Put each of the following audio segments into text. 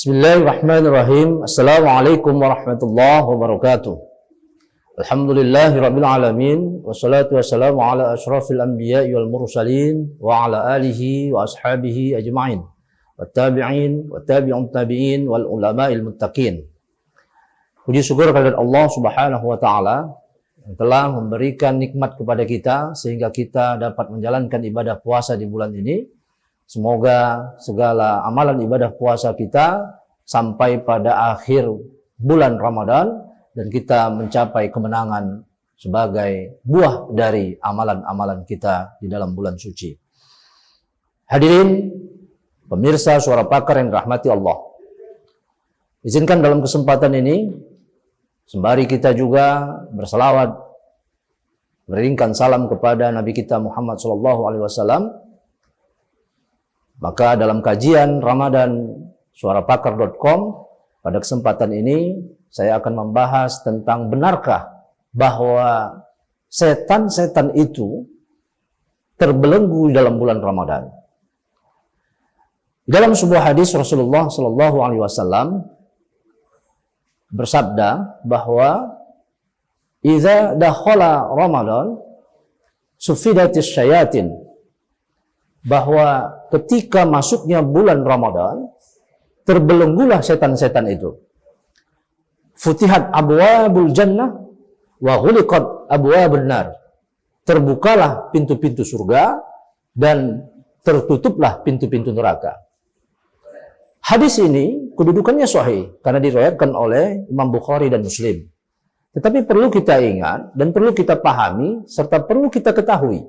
Bismillahirrahmanirrahim. Assalamualaikum warahmatullahi wabarakatuh. Alhamdulillahirabbil alamin wassalatu wassalamu ala asyrafil anbiya'i wal mursalin wa ala alihi wa ashabihi ajma'in wattabi'in wattabi'un tabi'in wal ulama'il muttaqin. Puji syukur kepada Allah Subhanahu wa taala yang telah memberikan nikmat kepada kita sehingga kita dapat menjalankan ibadah puasa di bulan ini. Semoga segala amalan ibadah puasa kita sampai pada akhir bulan Ramadan dan kita mencapai kemenangan sebagai buah dari amalan-amalan kita di dalam bulan suci. Hadirin pemirsa Suara Pakar yang dirahmati Allah. Izinkan dalam kesempatan ini sembari kita juga berselawat beriringkan salam kepada Nabi kita Muhammad SAW. Maka dalam kajian Ramadan suarapakar.com pada kesempatan ini saya akan membahas tentang benarkah bahwa setan-setan itu terbelenggu dalam bulan Ramadan. Dalam sebuah hadis Rasulullah SAW bersabda bahwa idza dakhala Ramadan sufidatis syayatin, bahwa ketika masuknya bulan Ramadan terbelenggulah setan-setan itu. Futihat abwabul jannah wa ghuliqat abwabun nar. Terbukalah pintu-pintu surga dan tertutuplah pintu-pintu neraka. Hadis ini kedudukannya sahih karena diriwayatkan oleh Imam Bukhari dan Muslim. Tetapi perlu kita ingat dan perlu kita pahami serta perlu kita ketahui,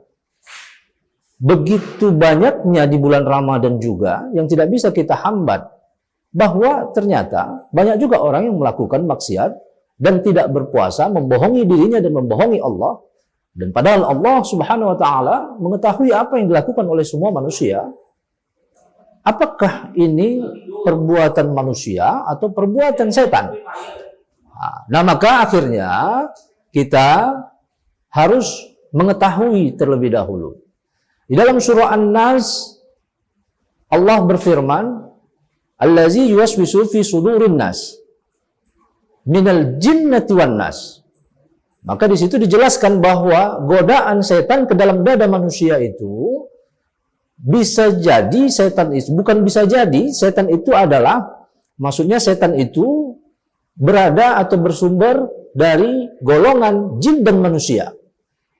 begitu banyaknya di bulan Ramadan juga yang tidak bisa kita hambat, bahwa ternyata banyak juga orang yang melakukan maksiat dan tidak berpuasa, membohongi dirinya dan membohongi Allah. Dan padahal Allah Subhanahu wa taala mengetahui apa yang dilakukan oleh semua manusia. Apakah ini perbuatan manusia atau perbuatan setan? Nah, maka akhirnya kita harus mengetahui terlebih dahulu. Di dalam surah An-Nas Allah berfirman, "Allazi yuwaswisu fi sudurin nas minal jinnati wan nas." Maka di situ dijelaskan bahwa godaan setan ke dalam dada manusia itu bisa jadi setan itu bukan bisa jadi setan itu adalah, maksudnya setan itu berada atau bersumber dari golongan jin dan manusia.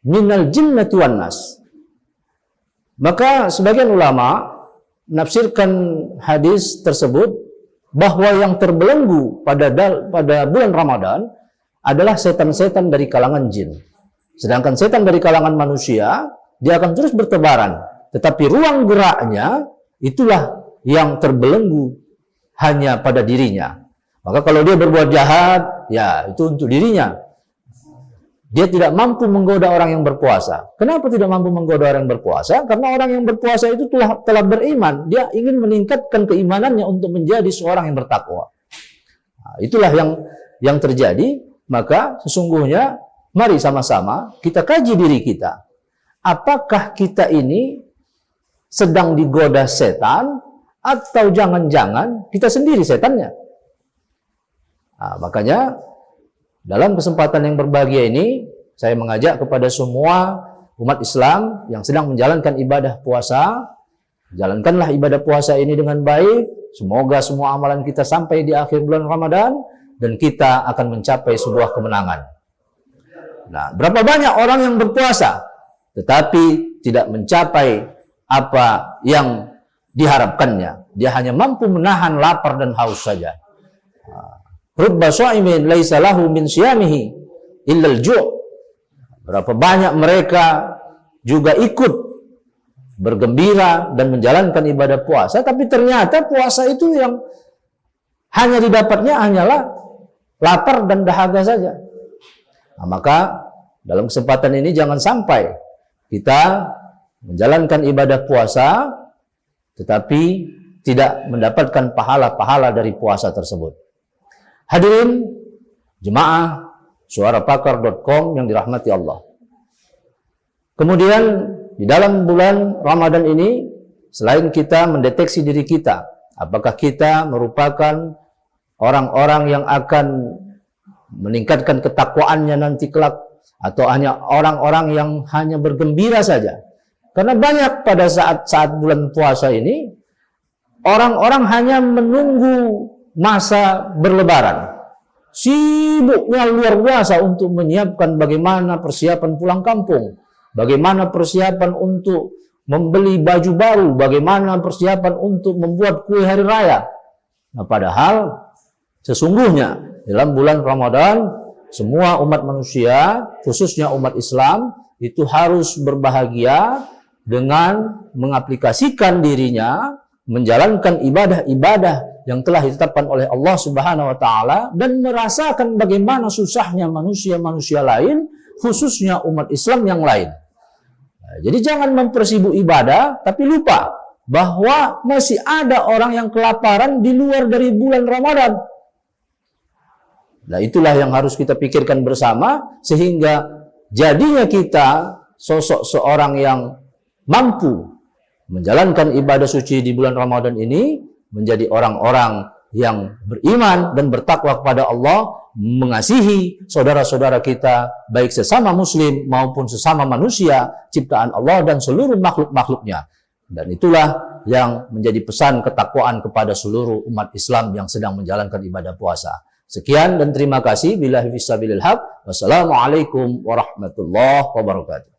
Minal jinnati wan nas. Maka sebagian ulama menafsirkan hadis tersebut bahwa yang terbelenggu pada bulan Ramadan adalah setan-setan dari kalangan jin. Sedangkan setan dari kalangan manusia, dia akan terus bertebaran. Tetapi ruang geraknya itulah yang terbelenggu hanya pada dirinya. Maka kalau dia berbuat jahat, ya itu untuk dirinya. Dia tidak mampu menggoda orang yang berpuasa. Kenapa tidak mampu menggoda orang yang berpuasa? Karena orang yang berpuasa itu telah beriman. Dia ingin meningkatkan keimanannya untuk menjadi seorang yang bertakwa. Nah, itulah yang terjadi. Maka sesungguhnya mari sama-sama kita kaji diri kita. Apakah kita ini sedang digoda setan atau jangan-jangan kita sendiri setannya? Nah, makanya dalam kesempatan yang berbahagia ini, saya mengajak kepada semua umat Islam yang sedang menjalankan ibadah puasa, jalankanlah ibadah puasa ini dengan baik. Semoga semua amalan kita sampai di akhir bulan Ramadan dan kita akan mencapai sebuah kemenangan. Nah, berapa banyak orang yang berpuasa tetapi tidak mencapai apa yang diharapkannya. Dia hanya mampu menahan lapar dan haus saja. Rubba sha'imin laisa lahu min siyamihi illal ju'. Berapa banyak mereka juga ikut bergembira dan menjalankan ibadah puasa, tapi ternyata puasa itu yang hanya didapatnya hanyalah lapar dan dahaga saja. Nah, maka dalam kesempatan ini jangan sampai kita menjalankan ibadah puasa tetapi tidak mendapatkan pahala-pahala dari puasa tersebut. Hadirin jemaah suarapakar.com yang dirahmati Allah. Kemudian di dalam bulan Ramadan ini, selain kita mendeteksi diri kita Apakah kita merupakan orang-orang yang akan meningkatkan ketakwaannya nanti kelak, atau hanya orang-orang yang hanya bergembira saja? Karena banyak pada saat bulan puasa ini, orang-orang hanya menunggu masa berlebaran. Sibuknya luar biasa untuk menyiapkan bagaimana persiapan pulang kampung, bagaimana persiapan untuk membeli baju baru, bagaimana persiapan untuk membuat kue hari raya. Nah, padahal sesungguhnya dalam bulan Ramadan, semua umat manusia, khususnya umat Islam, itu harus berbahagia dengan mengaplikasikan dirinya, menjalankan ibadah-ibadah yang telah ditetapkan oleh Allah Subhanahu wa taala, dan merasakan bagaimana susahnya manusia-manusia lain, khususnya umat Islam yang lain. Nah, jadi jangan mempersibuk ibadah tapi lupa bahwa masih ada orang yang kelaparan di luar dari bulan Ramadan. Nah, itulah yang harus kita pikirkan bersama, sehingga jadinya kita sosok seorang yang mampu menjalankan ibadah suci di bulan Ramadan ini menjadi orang-orang yang beriman dan bertakwa kepada Allah, mengasihi saudara-saudara kita, baik sesama muslim maupun sesama manusia, ciptaan Allah dan seluruh makhluk-makhluknya. Dan itulah yang menjadi pesan ketakwaan kepada seluruh umat Islam yang sedang menjalankan ibadah puasa. Sekian dan terima kasih. Billahi fisabilil haq. Wassalamualaikum warahmatullahi wabarakatuh.